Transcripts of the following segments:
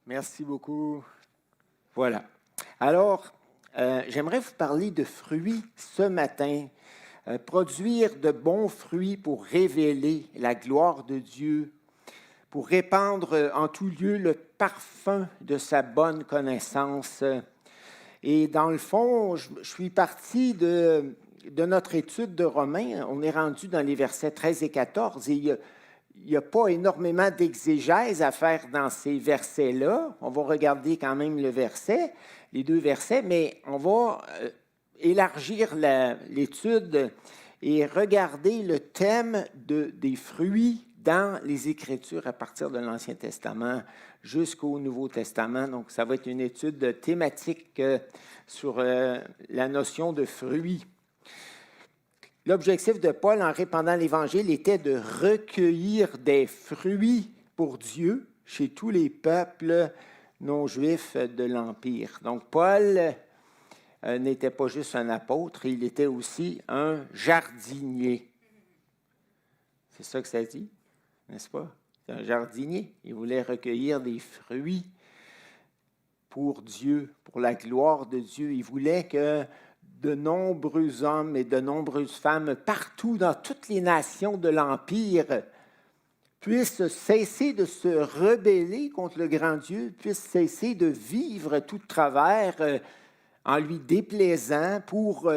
Merci beaucoup. Voilà. Alors, j'aimerais vous parler de fruits ce matin. Produire de bons fruits pour révéler la gloire de Dieu, pour répandre en tout lieu le parfum de sa bonne connaissance. Et dans le fond, je suis parti de notre étude de Romains. On est rendu dans les versets 13 et 14 et il n'y a pas énormément d'exégèse à faire dans ces versets-là. On va regarder quand même le verset, les deux versets, mais on va élargir l'étude et regarder le thème des fruits dans les Écritures à partir de l'Ancien Testament jusqu'au Nouveau Testament. Donc, ça va être une étude thématique sur la notion de fruits. L'objectif de Paul en répandant l'Évangile était de recueillir des fruits pour Dieu chez tous les peuples non-juifs de l'Empire. Donc, Paul n'était pas juste un apôtre, il était aussi un jardinier. C'est ça que ça dit, n'est-ce pas? C'est un jardinier. Il voulait recueillir des fruits pour Dieu, pour la gloire de Dieu. Il voulait que de nombreux hommes et de nombreuses femmes partout dans toutes les nations de l'Empire puissent cesser de se rebeller contre le grand Dieu, puissent cesser de vivre tout de travers en lui déplaisant pour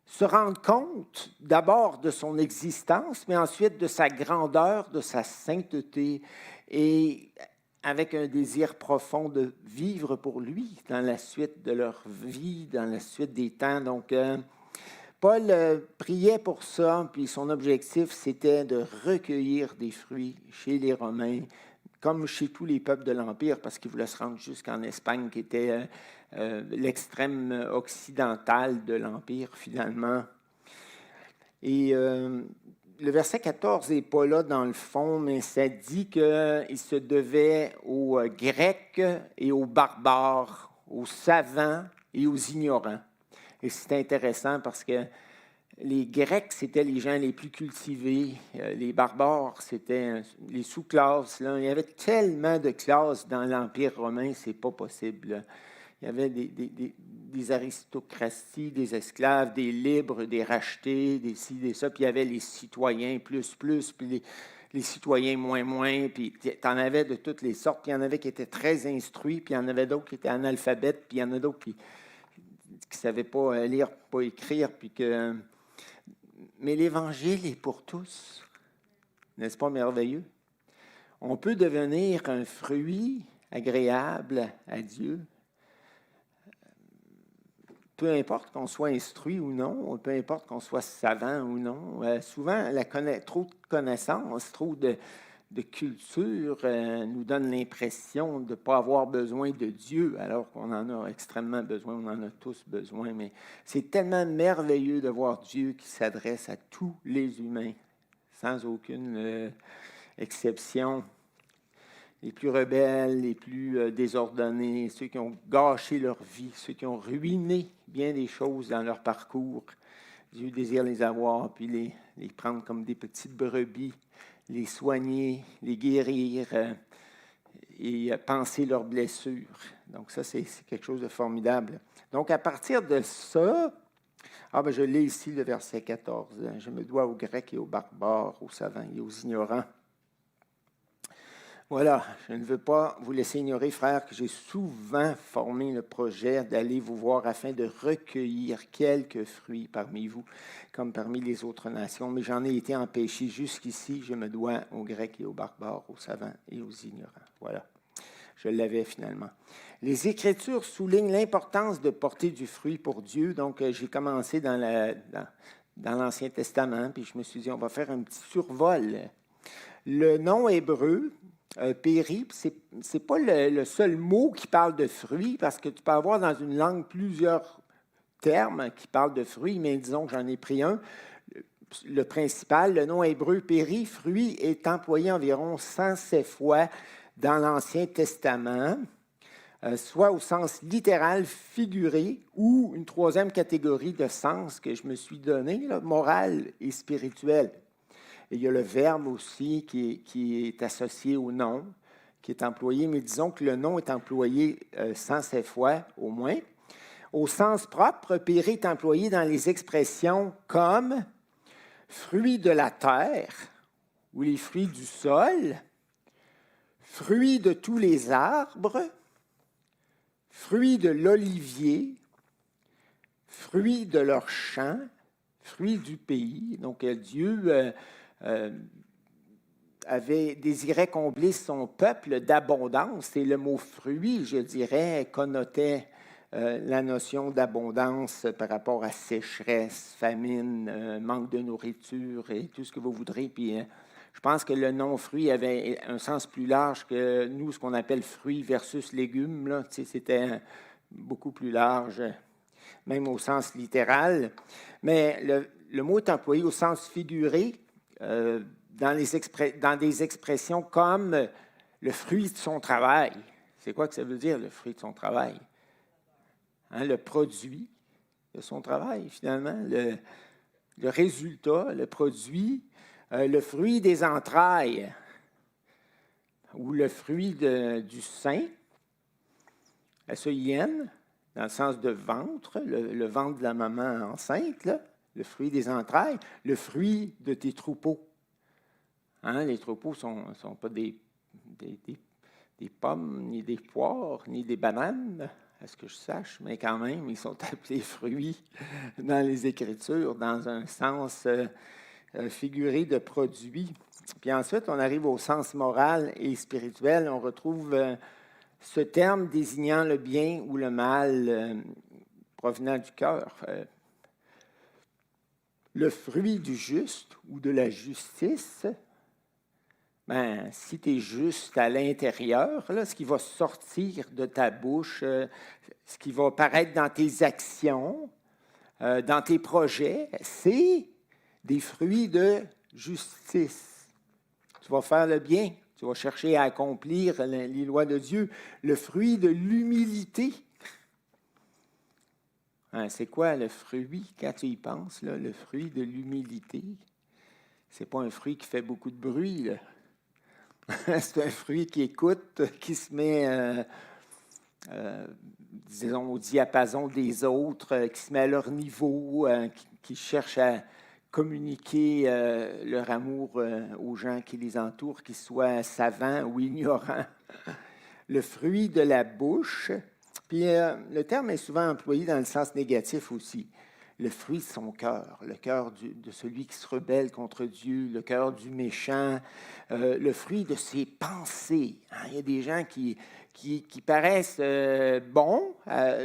se rendre compte d'abord de son existence, mais ensuite de sa grandeur, de sa sainteté et avec un désir profond de vivre pour lui dans la suite de leur vie, dans la suite des temps. Donc, Paul priait pour ça, puis son objectif, c'était de recueillir des fruits chez les Romains, comme chez tous les peuples de l'Empire, parce qu'il voulait se rendre jusqu'en Espagne, qui était l'extrême occidental de l'Empire, finalement. Et le verset 14 n'est pas là dans le fond, mais ça dit qu'il se devait aux Grecs et aux barbares, aux savants et aux ignorants. Et c'est intéressant parce que les Grecs, c'était les gens les plus cultivés. Les barbares, c'était les sous-classes. Là. Il y avait tellement de classes dans l'Empire romain, c'est pas possible. Il y avait des aristocraties, des esclaves, des libres, des rachetés, des ci, des ça. Puis il y avait les citoyens plus, puis les citoyens moins. Puis tu en avais de toutes les sortes. Puis il y en avait qui étaient très instruits, puis il y en avait d'autres qui étaient analphabètes, puis il y en a d'autres qui ne savaient pas lire, pas écrire. Mais l'Évangile est pour tous. N'est-ce pas merveilleux? On peut devenir un fruit agréable à Dieu. Peu importe qu'on soit instruit ou non, peu importe qu'on soit savant ou non. Souvent, trop de connaissances, trop de culture nous donne l'impression de ne pas avoir besoin de Dieu, alors qu'on en a extrêmement besoin, on en a tous besoin. Mais c'est tellement merveilleux de voir Dieu qui s'adresse à tous les humains, sans aucune exception. Les plus rebelles, les plus désordonnés, ceux qui ont gâché leur vie, ceux qui ont ruiné bien des choses dans leur parcours. Dieu désire les avoir, puis les prendre comme des petites brebis, les soigner, les guérir et penser leurs blessures. Donc ça, c'est quelque chose de formidable. Donc à partir de ça, je lis ici le verset 14. Je me dois aux Grecs et aux barbares, aux savants et aux ignorants. Voilà, je ne veux pas vous laisser ignorer, frères, que j'ai souvent formé le projet d'aller vous voir afin de recueillir quelques fruits parmi vous, comme parmi les autres nations. Mais j'en ai été empêché jusqu'ici. Je me dois aux Grecs et aux barbares, aux savants et aux ignorants. Voilà, je l'avais finalement. Les Écritures soulignent l'importance de porter du fruit pour Dieu. Donc, j'ai commencé dans l'Ancien Testament, puis je me suis dit, on va faire un petit survol. Le nom hébreu, péri, c'est pas le seul mot qui parle de fruits, parce que tu peux avoir dans une langue plusieurs termes qui parlent de fruits, mais disons que j'en ai pris un. Le principal, le nom hébreu péri, fruit, est employé environ 107 fois dans l'Ancien Testament, soit au sens littéral, figuré, ou une troisième catégorie de sens que je me suis donné, là, moral et spirituel. Et il y a le verbe aussi qui est associé au nom, qui est employé, mais disons que le nom est employé 107 fois au moins. Au sens propre, péré est employé dans les expressions comme fruits de la terre ou les fruits du sol, fruits de tous les arbres, fruits de l'olivier, fruits de leurs champs, fruits du pays. Donc Dieu désirait combler son peuple d'abondance. Et le mot fruit, je dirais, connotait la notion d'abondance par rapport à sécheresse, famine, manque de nourriture et tout ce que vous voudrez. Puis je pense que le nom fruit avait un sens plus large que nous, ce qu'on appelle fruits versus légumes. Là. Tu sais, c'était beaucoup plus large, même au sens littéral. Mais le mot est employé au sens figuré dans des expressions comme le fruit de son travail. C'est quoi que ça veut dire, le fruit de son travail? Hein, le produit de son travail, finalement, le résultat, le produit, le fruit des entrailles ou le fruit du sein, S-E-I-N, dans le sens de ventre, le ventre de la maman enceinte, là, le fruit des entrailles, le fruit de tes troupeaux. Hein, les troupeaux ne sont pas des pommes, ni des poires, ni des bananes, à ce que je sache, mais quand même, ils sont appelés fruits dans les Écritures, dans un sens figuré de produit. Puis ensuite, on arrive au sens moral et spirituel. On retrouve ce terme désignant le bien ou le mal provenant du cœur. Le fruit du juste ou de la justice, ben, si tu es juste à l'intérieur, là, ce qui va sortir de ta bouche, ce qui va apparaître dans tes actions, dans tes projets, c'est des fruits de justice. Tu vas faire le bien, tu vas chercher à accomplir les lois de Dieu. Le fruit de l'humilité. Hein, c'est quoi le fruit, quand tu y penses, là, le fruit de l'humilité? C'est pas un fruit qui fait beaucoup de bruit, là. C'est un fruit qui écoute, qui se met, disons, au diapason des autres, qui se met à leur niveau, qui cherche à communiquer leur amour aux gens qui les entourent, qu'ils soient savants ou ignorants. Le fruit de la bouche. Puis le terme est souvent employé dans le sens négatif aussi. Le fruit de son cœur, le cœur de celui qui se rebelle contre Dieu, le cœur du méchant, le fruit de ses pensées. Hein, il y a des gens qui paraissent bons,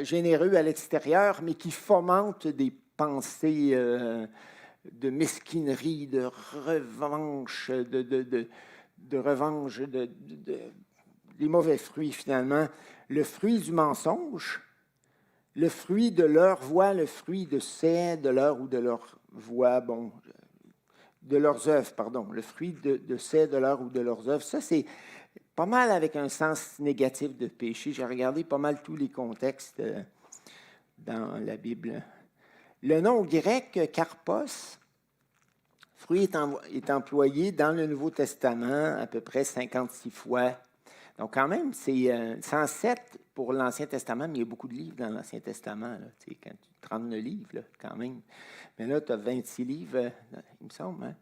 généreux à l'extérieur, mais qui fomentent des pensées de mesquinerie, de revanche, des mauvais fruits finalement. Le fruit du mensonge, le fruit de leur voix, le fruit de leur ou de leur voix, bon, de leurs œuvres, pardon, le fruit de leur ou de leurs œuvres. Ça, c'est pas mal avec un sens négatif de péché. J'ai regardé pas mal tous les contextes dans la Bible. Le nom grec karpos, fruit, est employé dans le Nouveau Testament à peu près 56 fois. Donc, quand même, c'est 107 pour l'Ancien Testament, mais il y a beaucoup de livres dans l'Ancien Testament. Là, tu sais, 39 livres, là, quand même. Mais là, tu as 26 livres, il me semble. Hein?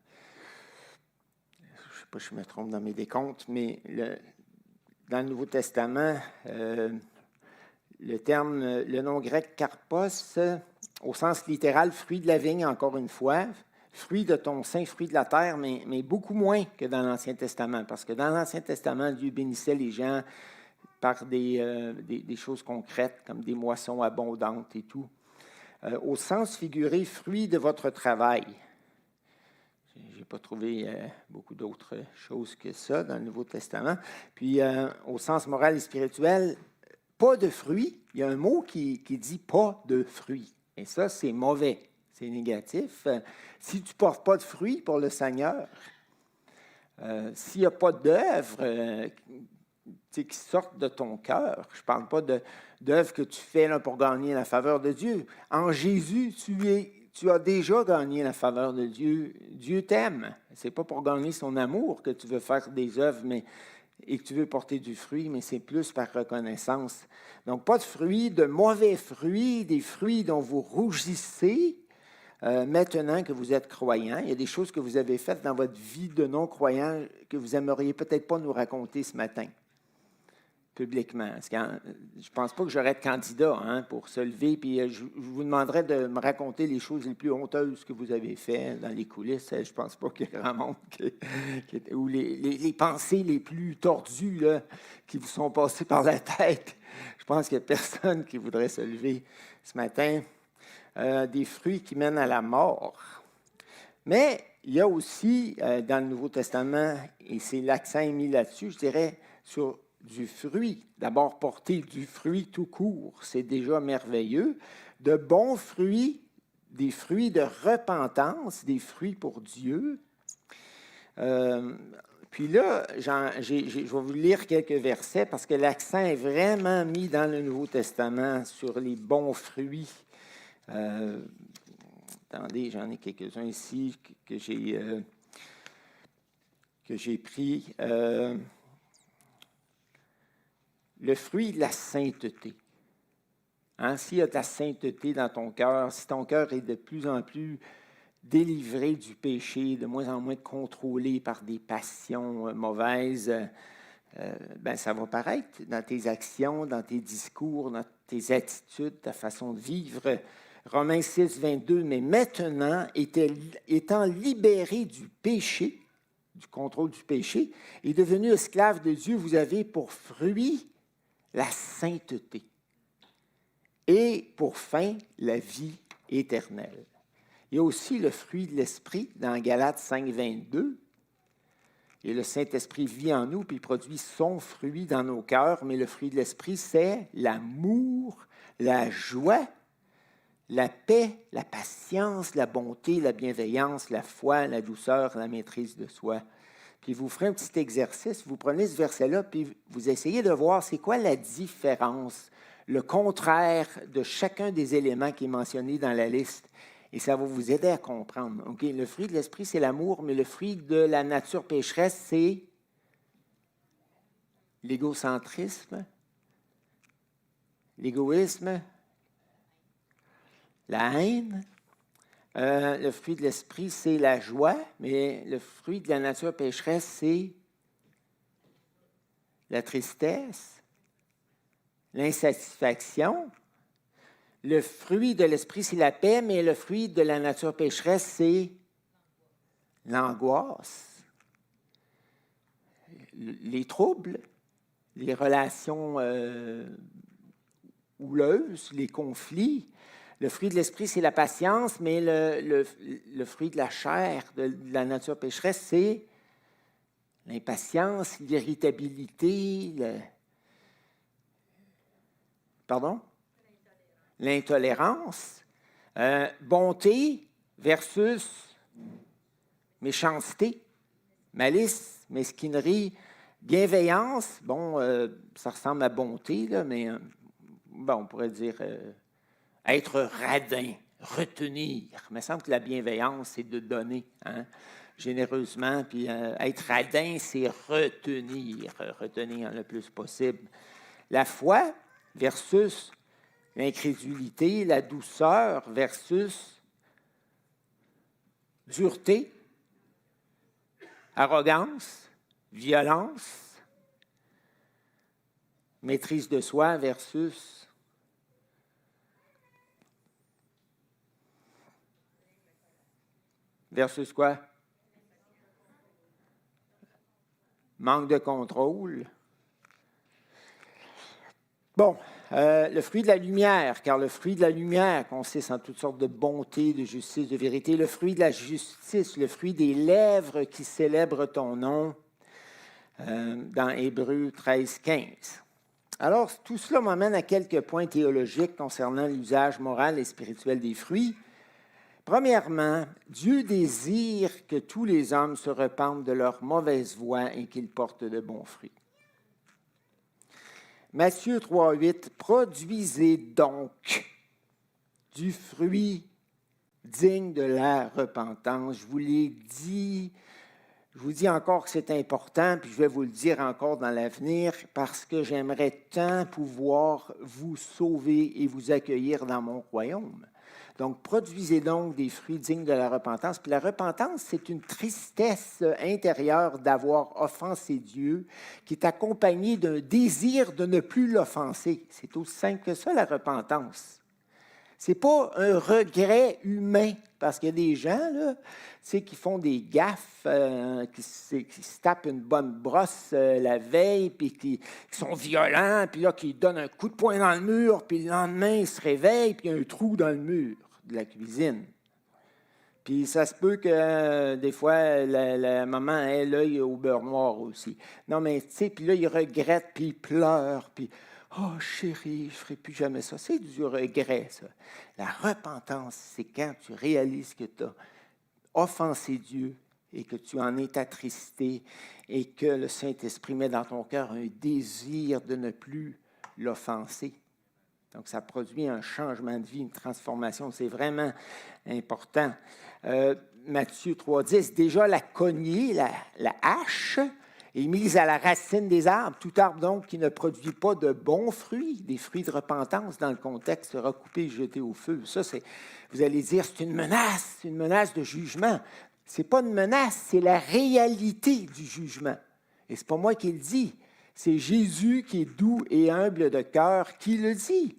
Je ne sais pas si je me trompe dans mes décomptes, mais dans le Nouveau Testament, le nom grec karpos, au sens littéral, fruit de la vigne, encore une fois, fruit de ton sein, fruit de la terre, mais beaucoup moins que dans l'Ancien Testament. Parce que dans l'Ancien Testament, Dieu bénissait les gens par des choses concrètes, comme des moissons abondantes et tout. Au sens figuré, fruit de votre travail. Je n'ai pas trouvé beaucoup d'autres choses que ça dans le Nouveau Testament. Puis, au sens moral et spirituel, pas de fruits. Il y a un mot qui dit pas de fruits. Et ça, c'est mauvais. C'est négatif. Si tu ne portes pas de fruits pour le Seigneur, s'il n'y a pas d'œuvre qui sortent de ton cœur, je ne parle pas d'œuvres que tu fais là, pour gagner la faveur de Dieu. En Jésus, tu as déjà gagné la faveur de Dieu. Dieu t'aime. Ce n'est pas pour gagner son amour que tu veux faire des œuvres, mais et que tu veux porter du fruit, mais c'est plus par reconnaissance. Donc, pas de fruits, de mauvais fruits, des fruits dont vous rougissez maintenant que vous êtes croyant. Il y a des choses que vous avez faites dans votre vie de non-croyant que vous aimeriez peut-être pas nous raconter ce matin, publiquement. Je ne pense pas que j'aurais de candidat pour se lever, puis je vous demanderais de me raconter les choses les plus honteuses que vous avez faites dans les coulisses. Je ne pense pas qu'il y ait grand monde ou les pensées les plus tordues là, qui vous sont passées par la tête. Je pense qu'il n'y a personne qui voudrait se lever ce matin. Des fruits qui mènent à la mort. Mais il y a aussi, dans le Nouveau Testament, et c'est l'accent est mis là-dessus, je dirais, sur du fruit. D'abord, porter du fruit tout court, c'est déjà merveilleux. De bons fruits, des fruits de repentance, des fruits pour Dieu. Puis là, je vais vous lire quelques versets parce que l'accent est vraiment mis dans le Nouveau Testament sur les bons fruits. Attendez, j'en ai quelques-uns ici que j'ai pris. Le fruit de la sainteté. S'il y a de la sainteté dans ton cœur, si ton cœur est de plus en plus délivré du péché, de moins en moins contrôlé par des passions mauvaises, ça va paraître dans tes actions, dans tes discours, dans tes attitudes, ta façon de vivre. Romains 6, 22, mais maintenant, étant libéré du péché, du contrôle du péché, et devenu esclave de Dieu, vous avez pour fruit la sainteté et pour fin la vie éternelle. Il y a aussi le fruit de l'Esprit dans Galates 5, 22. Et le Saint-Esprit vit en nous, puis il produit son fruit dans nos cœurs, mais le fruit de l'Esprit, c'est l'amour, la joie, la paix, la patience, la bonté, la bienveillance, la foi, la douceur, la maîtrise de soi. Puis vous ferez un petit exercice, vous prenez ce verset-là, puis vous essayez de voir c'est quoi la différence, le contraire de chacun des éléments qui est mentionné dans la liste. Et ça va vous aider à comprendre. Okay? Le fruit de l'esprit, c'est l'amour, mais le fruit de la nature pécheresse, c'est l'égocentrisme, l'égoïsme, la haine. Le fruit de l'esprit, c'est la joie, mais le fruit de la nature pécheresse, c'est la tristesse, l'insatisfaction. Le fruit de l'esprit, c'est la paix, mais le fruit de la nature pécheresse, c'est l'angoisse, les troubles, les relations houleuses, les conflits. Le fruit de l'esprit, c'est la patience, mais le fruit de la chair, de la nature pécheresse, c'est l'impatience, l'irritabilité, l'intolérance. Bonté versus méchanceté, malice, mesquinerie, bienveillance. Ça ressemble à bonté, là, mais on pourrait dire être radin, retenir. Il me semble que la bienveillance, c'est de donner généreusement, puis être radin, c'est retenir le plus possible. La foi versus l'incrédulité, la douceur versus dureté, arrogance, violence, maîtrise de soi versus quoi? Manque de contrôle. Le fruit de la lumière, car le fruit de la lumière consiste en toutes sortes de bonté, de justice, de vérité. Le fruit de la justice, le fruit des lèvres qui célèbrent ton nom, dans Hébreux 13, 15. Alors, tout cela m'amène à quelques points théologiques concernant l'usage moral et spirituel des fruits. Premièrement, Dieu désire que tous les hommes se repentent de leur mauvaise voie et qu'ils portent de bons fruits. Matthieu 3, 8, « Produisez donc du fruit digne de la repentance. » Je vous l'ai dit Je vous dis encore que c'est important, puis je vais vous le dire encore dans l'avenir, parce que j'aimerais tant pouvoir vous sauver et vous accueillir dans mon royaume. Donc, produisez donc des fruits dignes de la repentance. Puis la repentance, c'est une tristesse intérieure d'avoir offensé Dieu, qui est accompagnée d'un désir de ne plus l'offenser. C'est aussi simple que ça, la repentance. Ce n'est pas un regret humain, parce qu'il y a des gens là, qui font des gaffes, qui se tapent une bonne brosse la veille, puis qui sont violents, puis là, qui donnent un coup de poing dans le mur, puis le lendemain, ils se réveillent, puis il y a un trou dans le mur de la cuisine. Puis ça se peut que des fois, la maman ait l'œil au beurre noir aussi. Non, mais tu sais, puis là, ils regrettent, puis ils pleurent, puis « Oh, chérie, je ne ferai plus jamais ça. » C'est du regret, ça. La repentance, c'est quand tu réalises que tu as offensé Dieu et que tu en es attristé et que le Saint-Esprit met dans ton cœur un désir de ne plus l'offenser. Donc, ça produit un changement de vie, une transformation. C'est vraiment important. Matthieu 3,10, déjà la cognée, la hache, est mise à la racine des arbres. Tout arbre, donc, qui ne produit pas de bons fruits, des fruits de repentance, dans le contexte, sera coupé et jeté au feu. Ça, vous allez dire, c'est une menace de jugement. Ce n'est pas une menace, c'est la réalité du jugement. Et ce n'est pas moi qui le dis, c'est Jésus qui est doux et humble de cœur qui le dit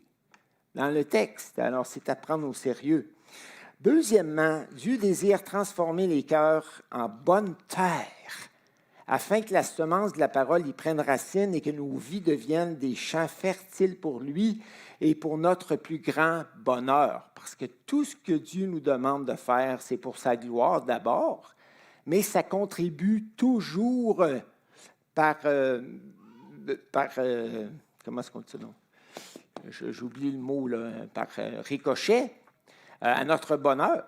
dans le texte. Alors, c'est à prendre au sérieux. Deuxièmement, Dieu désire transformer les cœurs en bonne terre, afin que la semence de la parole y prenne racine et que nos vies deviennent des champs fertiles pour lui et pour notre plus grand bonheur. Parce que tout ce que Dieu nous demande de faire, c'est pour sa gloire d'abord, mais ça contribue toujours par comment est-ce qu'on dit ça, non? J'oublie le mot, là, par ricochet, à notre bonheur.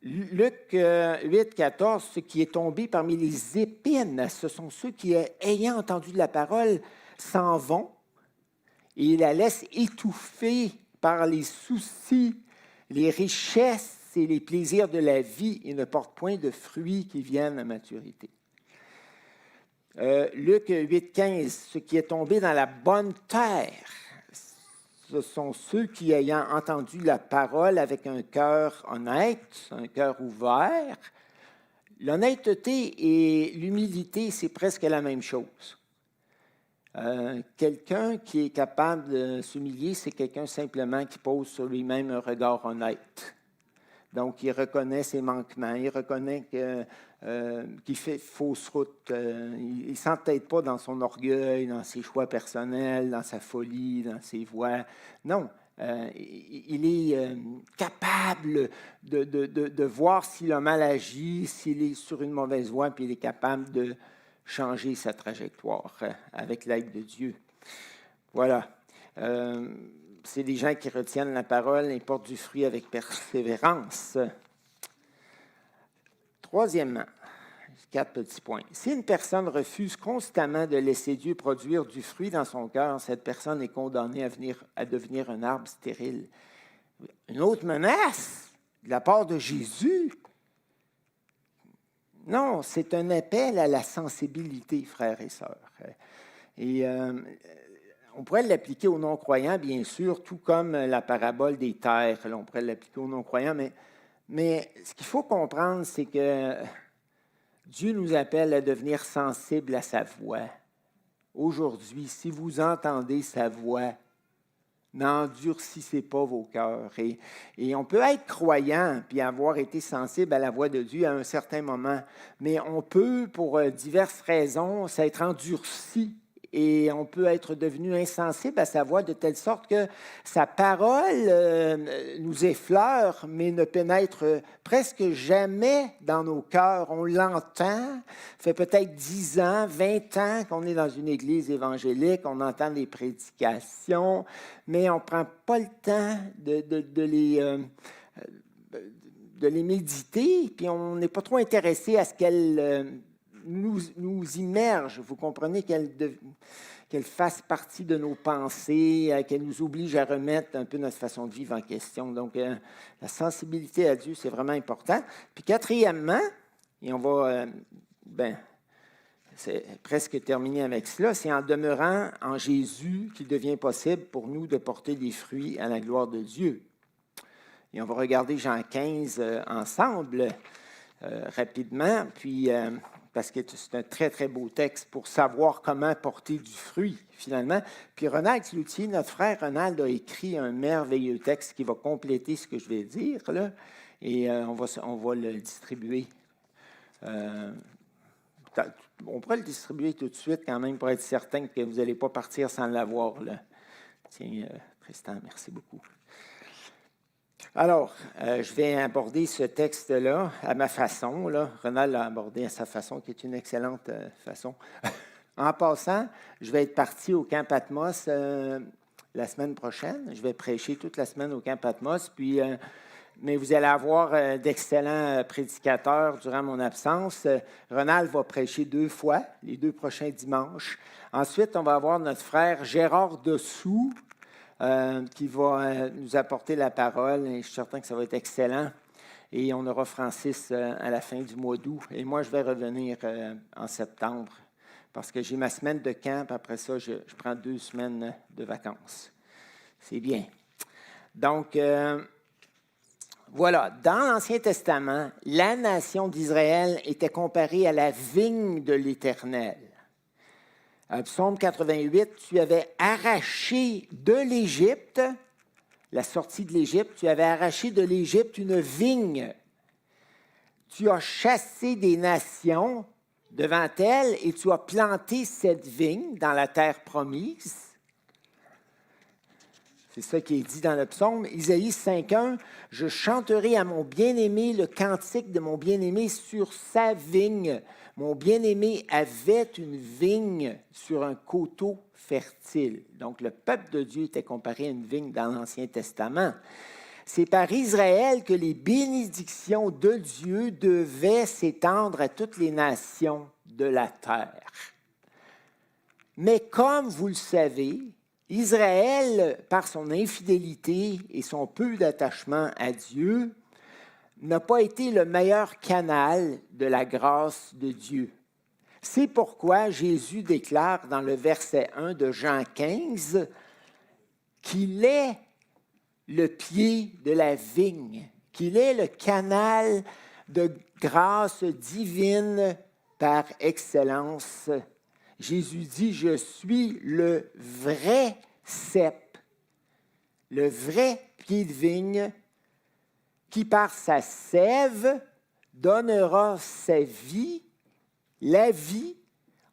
Luc 8, 14, ce qui est tombé parmi les épines, ce sont ceux qui, ayant entendu la parole, s'en vont et la laissent étouffer par les soucis, les richesses et les plaisirs de la vie et ne portent point de fruits qui viennent à maturité. Luc 8, 15, ce qui est tombé dans la bonne terre, ce sont ceux qui, ayant entendu la parole avec un cœur honnête, un cœur ouvert. L'honnêteté et l'humilité, c'est presque la même chose. Quelqu'un qui est capable de s'humilier, c'est quelqu'un simplement qui pose sur lui-même un regard honnête. Donc, il reconnaît ses manquements, il reconnaît qu'il fait fausse route. Il ne s'entête pas dans son orgueil, dans ses choix personnels, dans sa folie, dans ses voies. Non, il est capable de voir s'il a mal agi, s'il est sur une mauvaise voie, puis il est capable de changer sa trajectoire avec l'aide de Dieu. Voilà. C'est des gens qui retiennent la parole et portent du fruit avec persévérance. Troisièmement, 4 petits points. Si une personne refuse constamment de laisser Dieu produire du fruit dans son cœur, cette personne est condamnée à devenir un arbre stérile. Une autre menace de la part de Jésus? Non, c'est un appel à la sensibilité, frères et sœurs. Et on pourrait l'appliquer aux non-croyants, bien sûr, tout comme la parabole des terres. Là, on pourrait l'appliquer aux non-croyants, mais ce qu'il faut comprendre, c'est que Dieu nous appelle à devenir sensibles à sa voix. Aujourd'hui, si vous entendez sa voix, n'endurcissez pas vos cœurs. Et on peut être croyant puis avoir été sensible à la voix de Dieu à un certain moment, mais on peut, pour diverses raisons, s'être endurci et on peut être devenu insensible à sa voix de telle sorte que sa parole nous effleure, mais ne pénètre presque jamais dans nos cœurs. On l'entend, ça fait peut-être 10 ans, 20 ans qu'on est dans une église évangélique, on entend des prédications, mais on ne prend pas le temps de les méditer, puis on n'est pas trop intéressé à ce qu'elles nous immerge, vous comprenez, qu'elle fasse partie de nos pensées, qu'elle nous oblige à remettre un peu notre façon de vivre en question. Donc, la sensibilité à Dieu, c'est vraiment important. Puis quatrièmement, et on va, c'est presque terminé avec cela, c'est en demeurant en Jésus qu'il devient possible pour nous de porter des fruits à la gloire de Dieu. Et on va regarder Jean 15 ensemble rapidement, puis parce que c'est un très, très beau texte pour savoir comment porter du fruit, finalement. Puis Ronald Cloutier, notre frère Ronald, a écrit un merveilleux texte qui va compléter ce que je vais dire, là, et on va le distribuer. On pourrait le distribuer tout de suite quand même pour être certain que vous n'allez pas partir sans l'avoir, là. Tiens, Tristan, merci beaucoup. Alors, je vais aborder ce texte-là à ma façon. Là. Ronald l'a abordé à sa façon, qui est une excellente façon. En passant, je vais être parti au Camp Patmos la semaine prochaine. Je vais prêcher toute la semaine au Camp Patmos. Puis, mais vous allez avoir d'excellents prédicateurs durant mon absence. Ronald va prêcher 2 fois, les 2 prochains dimanches. Ensuite, on va avoir notre frère Gérard Dessous, qui va nous apporter la parole, et je suis certain que ça va être excellent. Et on aura Francis à la fin du mois d'août. Et moi, je vais revenir en septembre, parce que j'ai ma semaine de camp, après ça, je prends 2 semaines de vacances. C'est bien. Donc, voilà, dans l'Ancien Testament, la nation d'Israël était comparée à la vigne de l'Éternel. Psaume 88, tu avais arraché de l'Égypte, la sortie de l'Égypte, tu avais arraché de l'Égypte une vigne. Tu as chassé des nations devant elle et tu as planté cette vigne dans la terre promise. C'est ça qui est dit dans le psaume. Isaïe 5.1, « Je chanterai à mon bien-aimé le cantique de mon bien-aimé sur sa vigne. Mon bien-aimé avait une vigne sur un coteau fertile. » Donc, le peuple de Dieu était comparé à une vigne dans l'Ancien Testament. C'est par Israël que les bénédictions de Dieu devaient s'étendre à toutes les nations de la terre. Mais comme vous le savez, Israël, par son infidélité et son peu d'attachement à Dieu, n'a pas été le meilleur canal de la grâce de Dieu. C'est pourquoi Jésus déclare dans le verset 1 de Jean 15 qu'il est le pied de la vigne, qu'il est le canal de grâce divine par excellence. Jésus dit, « Je suis le vrai cep, le vrai pied de vigne, qui par sa sève donnera sa vie, la vie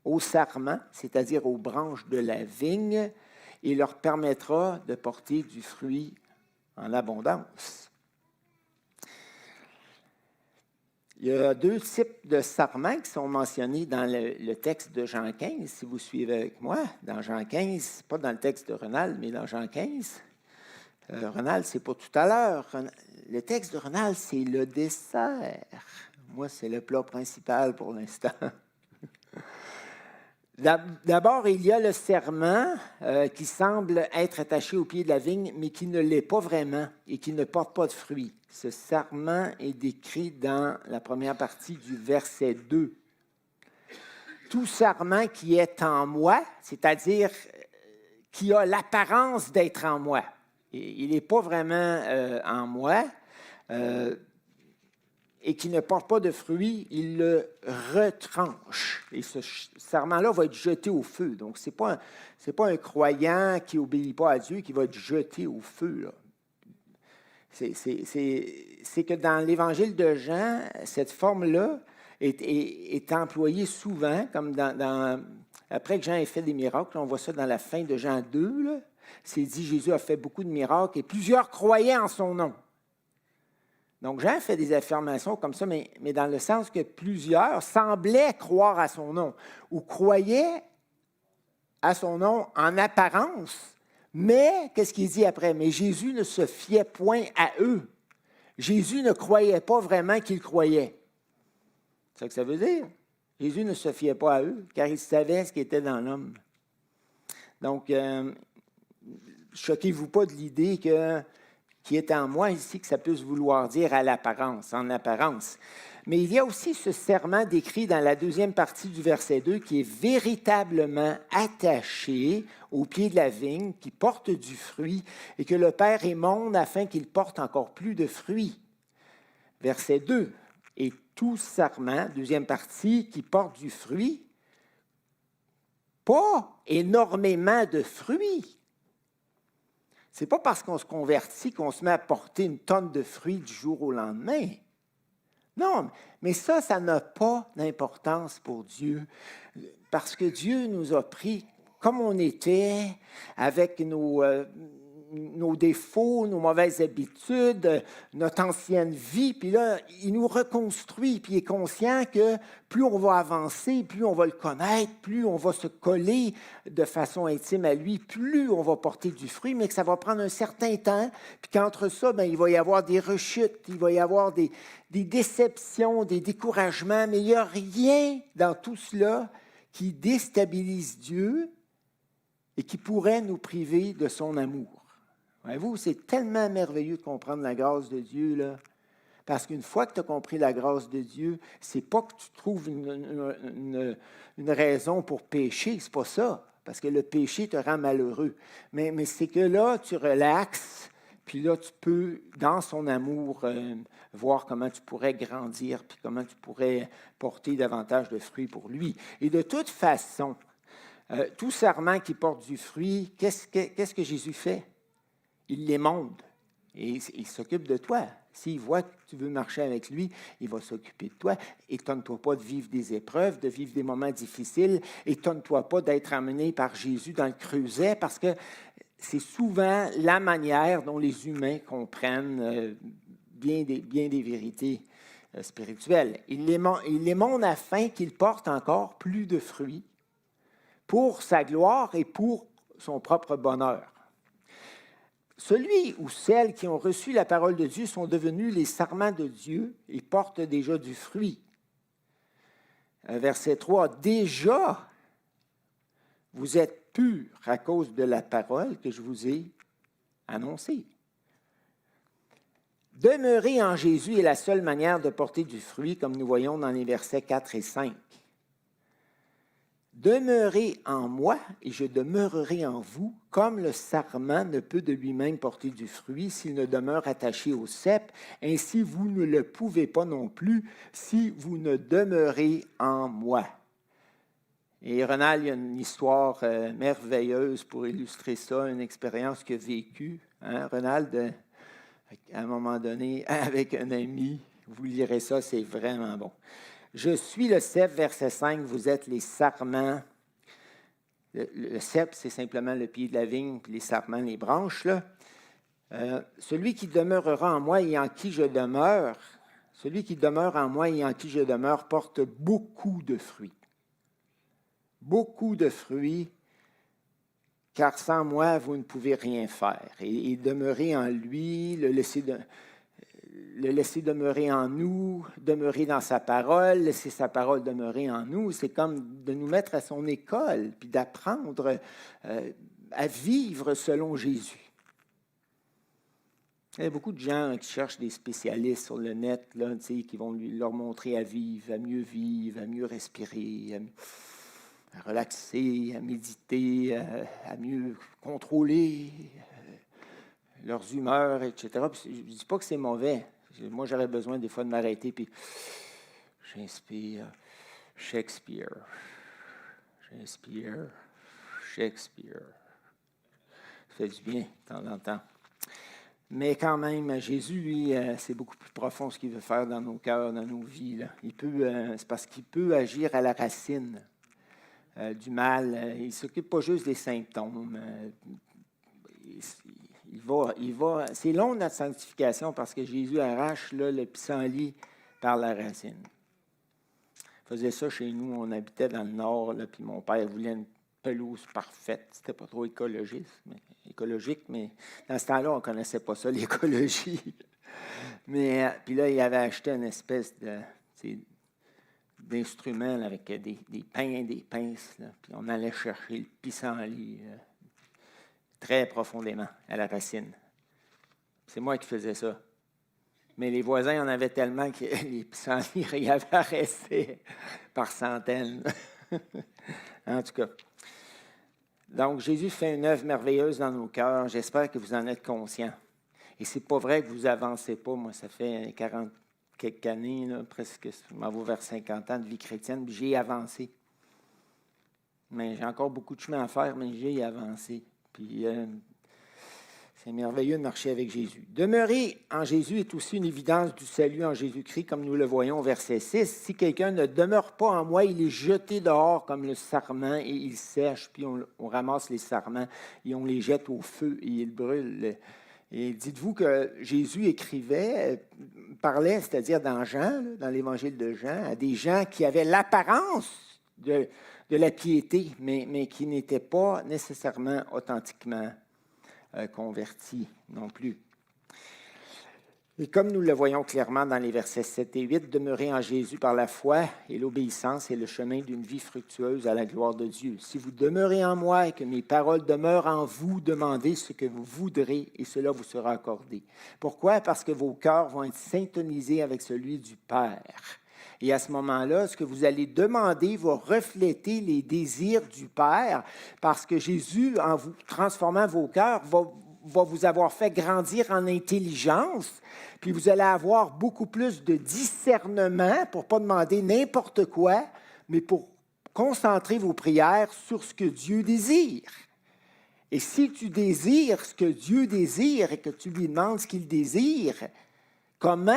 aux sarments, c'est-à-dire aux branches de la vigne, et leur permettra de porter du fruit en abondance. » Il y a 2 types de sarments qui sont mentionnés dans le texte de Jean 15, si vous suivez avec moi, dans Jean 15, pas dans le texte de Ronald, mais dans Jean 15. Ronald, c'est pas tout à l'heure. Le texte de Ronald, c'est le dessert. Moi, c'est le plat principal pour l'instant. D'abord, il y a le serment qui semble être attaché au pied de la vigne, mais qui ne l'est pas vraiment et qui ne porte pas de fruits. Ce serment est décrit dans la première partie du verset 2. Tout serment qui est en moi, c'est-à-dire qui a l'apparence d'être en moi. Il n'est pas vraiment en moi et qui ne porte pas de fruits, il le retranche. Et ce serment-là va être jeté au feu. Donc, ce n'est pas un croyant qui n'obéit pas à Dieu qui va être jeté au feu, là. C'est que dans l'Évangile de Jean, cette forme-là est employée souvent, comme après que Jean ait fait des miracles, on voit ça dans la fin de Jean 2, là, c'est dit Jésus a fait beaucoup de miracles et plusieurs croyaient en son nom. Donc Jean fait des affirmations comme ça, mais dans le sens que plusieurs semblaient croire à son nom ou croyaient à son nom en apparence. Mais, qu'est-ce qu'il dit après? Mais Jésus ne se fiait point à eux. Jésus ne croyait pas vraiment qu'il croyait. C'est ça que ça veut dire. Jésus ne se fiait pas à eux, car il savait ce qui était dans l'homme. Donc, choquez-vous pas de l'idée qui est en moi ici, que ça puisse vouloir dire à l'apparence, en apparence. Mais il y a aussi ce serment décrit dans la deuxième partie du verset 2 qui est véritablement attaché au pied de la vigne, qui porte du fruit et que le Père émonde afin qu'il porte encore plus de fruits. Verset 2. Et tout serment, deuxième partie, qui porte du fruit, pas énormément de fruits. Ce n'est pas parce qu'on se convertit qu'on se met à porter une tonne de fruits du jour au lendemain. Non, mais ça n'a pas d'importance pour Dieu, parce que Dieu nous a pris comme on était, avec nos défauts, nos mauvaises habitudes, notre ancienne vie, puis là, il nous reconstruit, puis il est conscient que plus on va avancer, plus on va le connaître, plus on va se coller de façon intime à lui, plus on va porter du fruit, mais que ça va prendre un certain temps, puis qu'entre ça, bien, il va y avoir des rechutes, il va y avoir des déceptions, des découragements, mais il n'y a rien dans tout cela qui déstabilise Dieu et qui pourrait nous priver de son amour. Voyez-vous, c'est tellement merveilleux de comprendre la grâce de Dieu, là. Parce qu'une fois que tu as compris la grâce de Dieu, c'est pas que tu trouves une raison pour pécher, c'est pas ça. Parce que le péché te rend malheureux. Mais c'est que là, tu relaxes, puis là, tu peux, dans son amour, voir comment tu pourrais grandir, puis comment tu pourrais porter davantage de fruits pour lui. Et de toute façon, tout serment qui porte du fruit, qu'est-ce que Jésus fait? Il l'émonde et il s'occupe de toi. S'il voit que tu veux marcher avec lui, il va s'occuper de toi. Étonne-toi pas de vivre des épreuves, de vivre des moments difficiles. Étonne-toi pas d'être amené par Jésus dans le creuset, parce que c'est souvent la manière dont les humains comprennent bien des vérités spirituelles. Il l'émonde afin qu'il porte encore plus de fruits pour sa gloire et pour son propre bonheur. Celui ou celles qui ont reçu la parole de Dieu sont devenus les sarments de Dieu et portent déjà du fruit. Verset 3, « Déjà, vous êtes purs à cause de la parole que je vous ai annoncée. » Demeurer en Jésus est la seule manière de porter du fruit, comme nous voyons dans les versets 4 et 5. Demeurez en moi et je demeurerai en vous, comme le sarment ne peut de lui-même porter du fruit s'il ne demeure attaché au cep, ainsi vous ne le pouvez pas non plus si vous ne demeurez en moi. Et Renal, il y a une histoire merveilleuse pour illustrer ça, une expérience qu'il a vécue. Renal, à un moment donné, avec un ami, vous lirez ça, c'est vraiment bon. Je suis le cep, verset 5, vous êtes les sarments. Le cep, c'est simplement le pied de la vigne, puis les sarments, les branches. Là. Celui qui demeurera en moi et en qui je demeure, celui qui demeure en moi et en qui je demeure porte beaucoup de fruits. Beaucoup de fruits, car sans moi, vous ne pouvez rien faire. Et demeurer en lui, le laisser demeurer en nous, demeurer dans sa parole, laisser sa parole demeurer en nous, c'est comme de nous mettre à son école, puis d'apprendre à vivre selon Jésus. Il y a beaucoup de gens qui cherchent des spécialistes sur le net, là, qui vont leur montrer à vivre, à mieux respirer, à relaxer, à méditer, à mieux contrôler leurs humeurs, etc. Puis, je ne dis pas que c'est mauvais. Moi, j'aurais besoin des fois de m'arrêter, puis j'inspire, Shakespeare. J'inspire, Shakespeare. Ça fait du bien, de temps en temps. Mais quand même, Jésus, lui, c'est beaucoup plus profond ce qu'il veut faire dans nos cœurs, dans nos vies. Là. C'est parce qu'il peut agir à la racine du mal. Il ne s'occupe pas juste des symptômes. Il va, c'est long notre sanctification parce que Jésus arrache là, le pissenlit par la racine. Il faisait ça chez nous, on habitait dans le nord, là, puis mon père voulait une pelouse parfaite. C'était pas trop écologique, mais dans ce temps-là, on ne connaissait pas ça, l'écologie. Mais puis là, il avait acheté une espèce d'instrument là, avec des pains, des pinces, là, puis on allait chercher le pissenlit très profondément à la racine. C'est moi qui faisais ça. Mais les voisins en avaient tellement que les pissenlits y apparaissaient par centaines. En tout cas. Donc, Jésus fait une œuvre merveilleuse dans nos cœurs. J'espère que vous en êtes conscients. Et c'est pas vrai que vous avancez pas. Moi, ça fait 40 quelques années, là, presque, je m'en vais vers 50 ans de vie chrétienne, puis j'ai avancé. Mais j'ai encore beaucoup de chemin à faire, mais j'ai avancé. Puis c'est merveilleux de marcher avec Jésus. Demeurer en Jésus est aussi une évidence du salut en Jésus-Christ, comme nous le voyons au verset 6. Si quelqu'un ne demeure pas en moi, il est jeté dehors comme le sarment et il sèche, puis on ramasse les sarments et on les jette au feu et ils brûlent. Et dites-vous que Jésus écrivait, parlait, c'est-à-dire dans Jean, là, dans l'évangile de Jean, à des gens qui avaient l'apparence de la piété, mais qui n'étaient pas nécessairement authentiquement convertis non plus. Et comme nous le voyons clairement dans les versets 7 et 8, demeurer en Jésus par la foi et l'obéissance est le chemin d'une vie fructueuse à la gloire de Dieu. Si vous demeurez en moi et que mes paroles demeurent en vous, demandez ce que vous voudrez et cela vous sera accordé. Pourquoi? Parce que vos cœurs vont être syntonisés avec celui du Père. Et à ce moment-là, ce que vous allez demander va refléter les désirs du Père, parce que Jésus, en vous transformant vos cœurs, va vous avoir fait grandir en intelligence, puis vous allez avoir beaucoup plus de discernement pour ne pas demander n'importe quoi, mais pour concentrer vos prières sur ce que Dieu désire. Et si tu désires ce que Dieu désire et que tu lui demandes ce qu'il désire, comment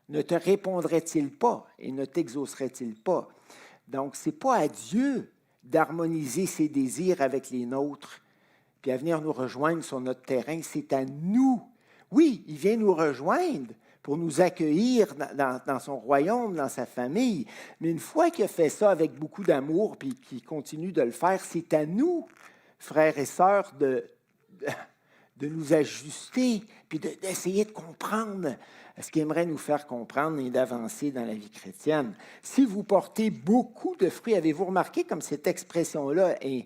ne te répondrait-il pas et ne t'exaucerait-il pas? Donc, ce n'est pas à Dieu d'harmoniser ses désirs avec les nôtres, puis à venir nous rejoindre sur notre terrain, c'est à nous. Oui, il vient nous rejoindre pour nous accueillir dans son royaume, dans sa famille, mais une fois qu'il a fait ça avec beaucoup d'amour, puis qu'il continue de le faire, c'est à nous, frères et sœurs, de nous ajuster, puis d'essayer de comprendre ce qu'il aimerait nous faire comprendre et d'avancer dans la vie chrétienne. Si vous portez beaucoup de fruits, avez-vous remarqué comme cette expression-là est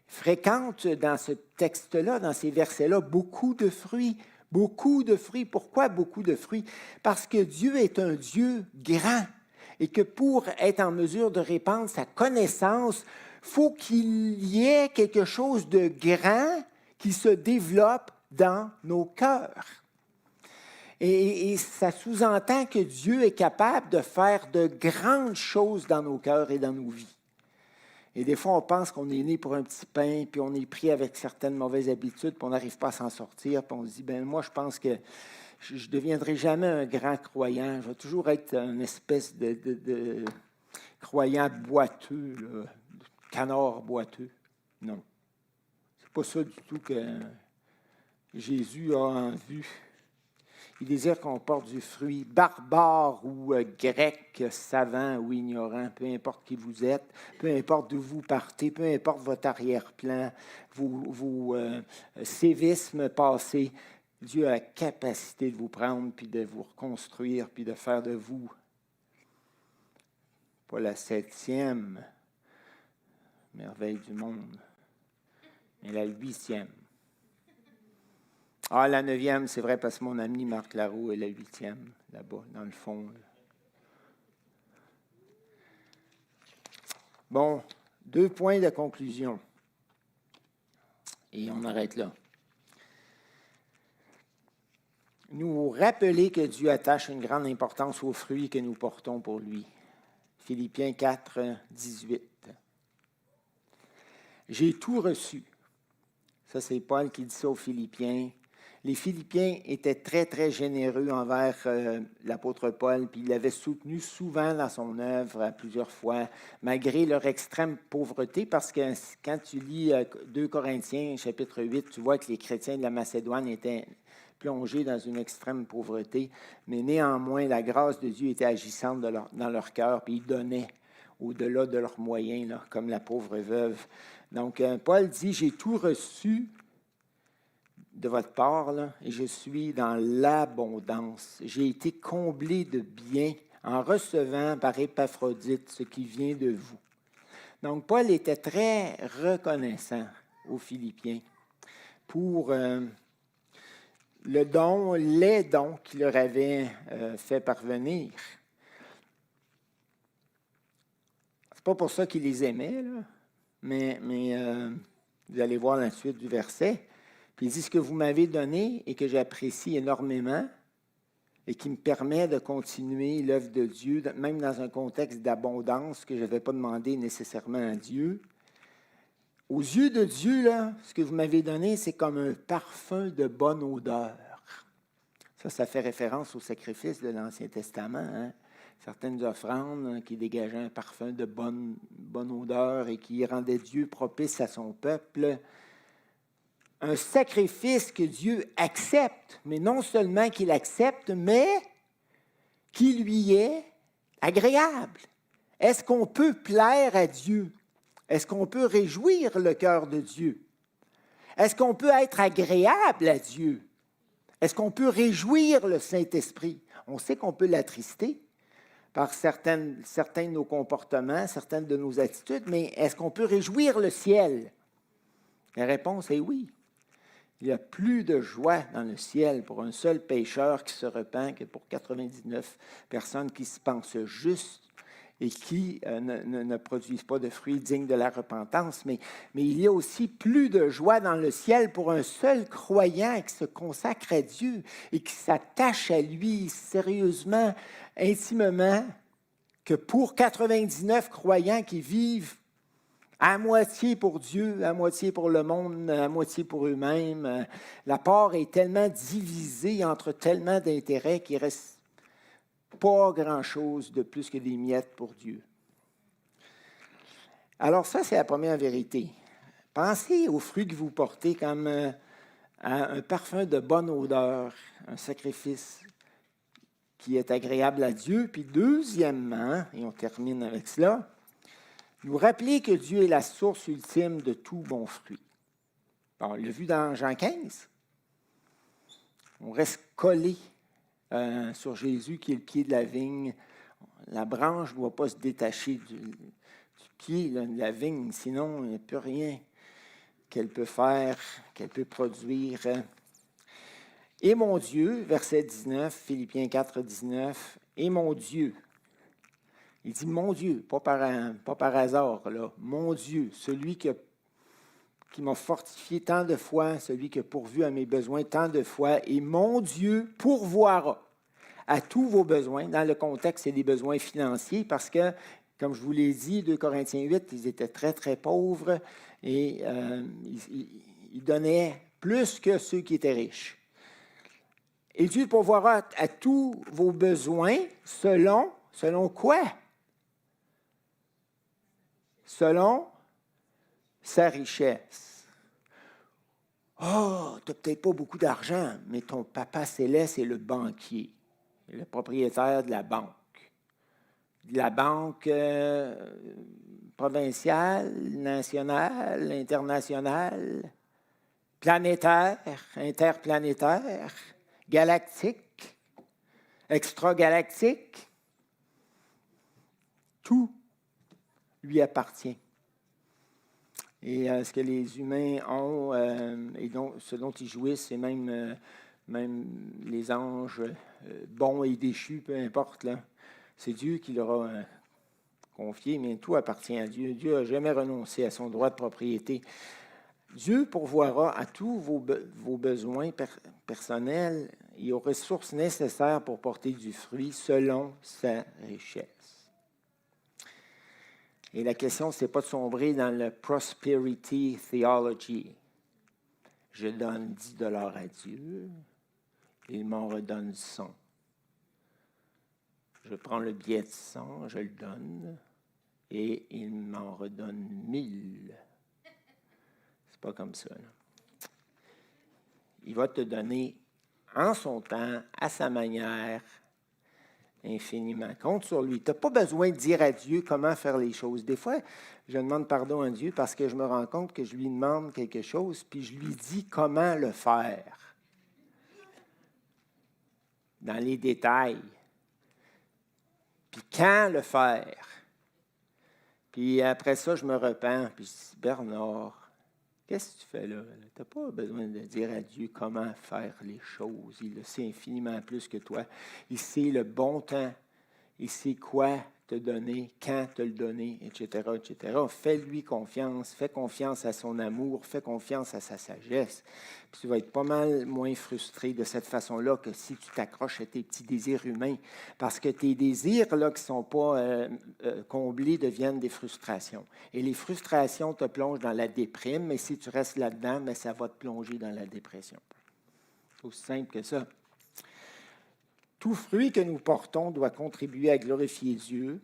fréquente dans ce texte-là, dans ces versets-là, beaucoup de fruits. Beaucoup de fruits. Pourquoi beaucoup de fruits? Parce que Dieu est un Dieu grand et que pour être en mesure de répandre sa connaissance, il faut qu'il y ait quelque chose de grand qui se développe dans nos cœurs. Et ça sous-entend que Dieu est capable de faire de grandes choses dans nos cœurs et dans nos vies. Et des fois, on pense qu'on est né pour un petit pain, puis on est pris avec certaines mauvaises habitudes, puis on n'arrive pas à s'en sortir, puis on se dit, ben moi, je pense que je ne deviendrai jamais un grand croyant. Je vais toujours être une espèce de croyant boiteux, là, canard boiteux. Non. C'est pas ça du tout que Jésus a en vue. Il désire qu'on porte du fruit, barbare ou grec, savant ou ignorant, peu importe qui vous êtes, peu importe d'où vous partez, peu importe votre arrière-plan, vos sévismes passés. Dieu a la capacité de vous prendre, puis de vous reconstruire, puis de faire de vous, pas la 7e merveille du monde, mais la 8e. Ah, la 9e, c'est vrai, parce que mon ami Marc Laroux est la 8e, là-bas, dans le fond. Bon, 2 points de conclusion. Et on arrête là. Nous rappeler que Dieu attache une grande importance aux fruits que nous portons pour lui. Philippiens 4, 18. J'ai tout reçu. Ça, c'est Paul qui dit ça aux Philippiens. Les Philippiens étaient très, très généreux envers l'apôtre Paul, puis il l'avait soutenu souvent dans son œuvre, à plusieurs fois, malgré leur extrême pauvreté, parce que quand tu lis 2 Corinthiens, chapitre 8, tu vois que les chrétiens de la Macédoine étaient plongés dans une extrême pauvreté, mais néanmoins, la grâce de Dieu était agissante dans leur cœur, puis ils donnaient au-delà de leurs moyens, là, comme la pauvre veuve. Donc, Paul dit, j'ai tout reçu de votre part, là, et je suis dans l'abondance. J'ai été comblé de biens en recevant par Épaphrodite ce qui vient de vous. Donc, Paul était très reconnaissant aux Philippiens pour les dons qu'il leur avait fait parvenir. C'est pas pour ça qu'il les aimait, là, mais vous allez voir la suite du verset. Puis il dit, ce que vous m'avez donné et que j'apprécie énormément et qui me permet de continuer l'œuvre de Dieu, même dans un contexte d'abondance que je n'avais pas demandé nécessairement à Dieu. Aux yeux de Dieu, là, ce que vous m'avez donné, c'est comme un parfum de bonne odeur. Ça fait référence au sacrifice de l'Ancien Testament. Hein? Certaines offrandes qui dégageaient un parfum de bonne odeur et qui rendaient Dieu propice à son peuple. Un sacrifice que Dieu accepte, mais non seulement qu'il accepte, mais qui lui est agréable. Est-ce qu'on peut plaire à Dieu? Est-ce qu'on peut réjouir le cœur de Dieu? Est-ce qu'on peut être agréable à Dieu? Est-ce qu'on peut réjouir le Saint-Esprit? On sait qu'on peut l'attrister par certains de nos comportements, certaines de nos attitudes, mais est-ce qu'on peut réjouir le ciel? La réponse est oui. Il y a plus de joie dans le ciel pour un seul pécheur qui se repent que pour 99 personnes qui se pensent justes et qui ne produisent pas de fruits dignes de la repentance. Mais il y a aussi plus de joie dans le ciel pour un seul croyant qui se consacre à Dieu et qui s'attache à lui sérieusement, intimement, que pour 99 croyants qui vivent à moitié pour Dieu, à moitié pour le monde, à moitié pour eux-mêmes. La part est tellement divisée entre tellement d'intérêts qu'il ne reste pas grand-chose de plus que des miettes pour Dieu. Alors ça, c'est la première vérité. Pensez aux fruits que vous portez comme à un parfum de bonne odeur, un sacrifice qui est agréable à Dieu. Puis deuxièmement, et on termine avec cela, nous rappeler que Dieu est la source ultime de tout bon fruit. On l'a vu dans Jean 15. On reste collé sur Jésus qui est le pied de la vigne. La branche ne doit pas se détacher du pied là, de la vigne, sinon il n'y a plus rien qu'elle peut faire, qu'elle peut produire. Et mon Dieu, verset 19, Philippiens 4, 19, et mon Dieu. Il dit « mon Dieu », pas par hasard, là. « Mon Dieu, celui qui m'a fortifié tant de fois, celui qui a pourvu à mes besoins tant de fois, et mon Dieu pourvoira à tous vos besoins. » Dans le contexte, c'est des besoins financiers parce que, comme je vous l'ai dit, 2 Corinthiens 8, ils étaient très, très pauvres et ils donnaient plus que ceux qui étaient riches. Et Dieu pourvoira à tous vos besoins selon quoi? Selon sa richesse. Oh, tu n'as peut-être pas beaucoup d'argent, mais ton papa céleste est le banquier, le propriétaire de la banque. De la banque provinciale, nationale, internationale, planétaire, interplanétaire, galactique, extragalactique. Tout lui appartient. Et ce que les humains ont, et donc, ce dont ils jouissent, et même les anges bons et déchus, peu importe, là, c'est Dieu qui leur a confié, mais tout appartient à Dieu. Dieu n'a jamais renoncé à son droit de propriété. Dieu pourvoira à tous vos besoins personnels et aux ressources nécessaires pour porter du fruit selon sa richesse. Et la question, ce n'est pas de sombrer dans le prosperity theology. Je donne 10 $ à Dieu, il m'en redonne 100. Je prends le billet de 100, je le donne, et il m'en redonne 1000. C'est pas comme ça, là. Il va te donner en son temps, à sa manière, infiniment. Compte sur lui. Tu n'as pas besoin de dire à Dieu comment faire les choses. Des fois, je demande pardon à Dieu parce que je me rends compte que je lui demande quelque chose, puis je lui dis comment le faire. Dans les détails. Puis quand le faire. Puis après ça, je me repens, puis je dis, Bernard, Qu'est-ce que tu fais là? Tu n'as pas besoin de dire à Dieu comment faire les choses. Il le sait infiniment plus que toi. Il sait le bon temps. Il sait quoi te donner, quand te le donner, etc., etc. Fais-lui confiance, fais confiance à son amour, fais confiance à sa sagesse. Puis tu vas être pas mal moins frustré de cette façon-là que si tu t'accroches à tes petits désirs humains. Parce que tes désirs là, qui ne sont pas comblés deviennent des frustrations. Et les frustrations te plongent dans la déprime, mais si tu restes là-dedans, bien, ça va te plonger dans la dépression. C'est aussi simple que ça. Tout fruit que nous portons doit contribuer à glorifier Dieu.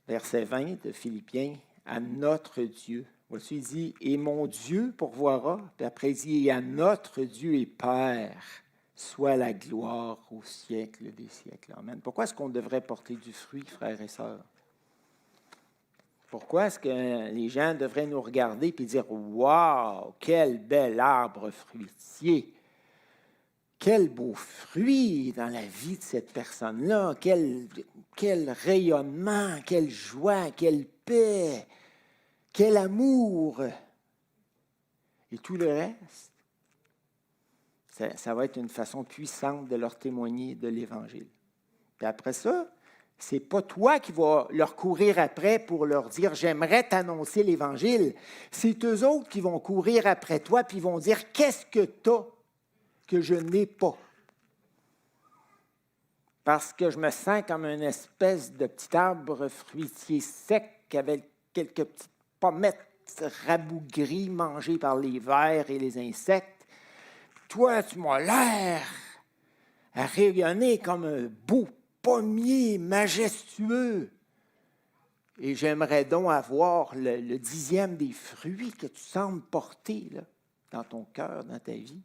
Verset 20 de Philippiens, à notre Dieu. Voici, il dit, et mon Dieu pourvoira. Puis après, il dit, et à notre Dieu et Père, soit la gloire au siècle des siècles. Amen. Pourquoi est-ce qu'on devrait porter du fruit, frères et sœurs? Pourquoi est-ce que les gens devraient nous regarder et dire, wow, quel bel arbre fruitier! Quel beau fruit dans la vie de cette personne-là, quel rayonnement, quelle joie, quelle paix, quel amour. Et tout le reste, ça va être une façon puissante de leur témoigner de l'Évangile. Puis après ça, c'est pas toi qui vas leur courir après pour leur dire « J'aimerais t'annoncer l'Évangile ». C'est eux autres qui vont courir après toi puis ils vont dire « Qu'est-ce que tu as que je n'ai pas? » Parce que je me sens comme une espèce de petit arbre fruitier sec avec quelques petites pommettes rabougries mangées par les vers et les insectes. Toi, tu m'as l'air à rayonner comme un beau pommier majestueux. Et j'aimerais donc avoir le 10e des fruits que tu sembles porter là, dans ton cœur, dans ta vie.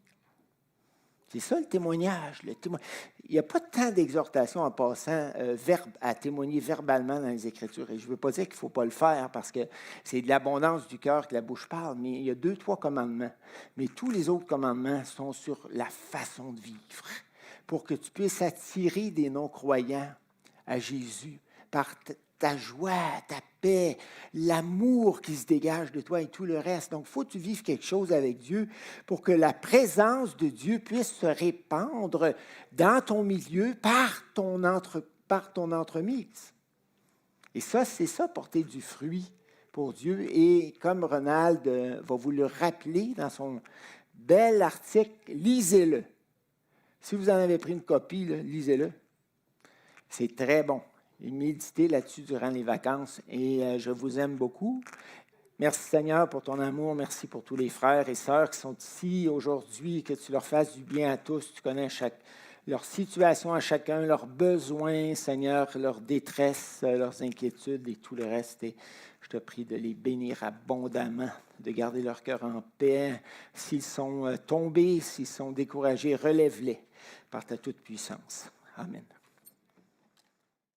C'est ça le témoignage. Il n'y a pas tant d'exhortation en passant à témoigner verbalement dans les Écritures. Et je ne veux pas dire qu'il ne faut pas le faire parce que c'est de l'abondance du cœur que la bouche parle, mais il y a 2, 3 commandements. Mais tous les autres commandements sont sur la façon de vivre pour que tu puisses attirer des non-croyants à Jésus par ta joie, ta paix, l'amour qui se dégage de toi et tout le reste. Donc, il faut que tu vives quelque chose avec Dieu pour que la présence de Dieu puisse se répandre dans ton milieu par ton entremise. Et ça, c'est ça, porter du fruit pour Dieu. Et comme Ronald va vous le rappeler dans son bel article, lisez-le. Si vous en avez pris une copie, là, lisez-le. C'est très bon. Et méditez là-dessus durant les vacances. Et je vous aime beaucoup. Merci Seigneur pour ton amour. Merci pour tous les frères et sœurs qui sont ici aujourd'hui. Que tu leur fasses du bien à tous. Tu connais leur situation à chacun, leurs besoins, Seigneur, leur détresse, leurs inquiétudes et tout le reste. Et je te prie de les bénir abondamment, de garder leur cœur en paix. S'ils sont tombés, s'ils sont découragés, relève-les par ta toute puissance. Amen.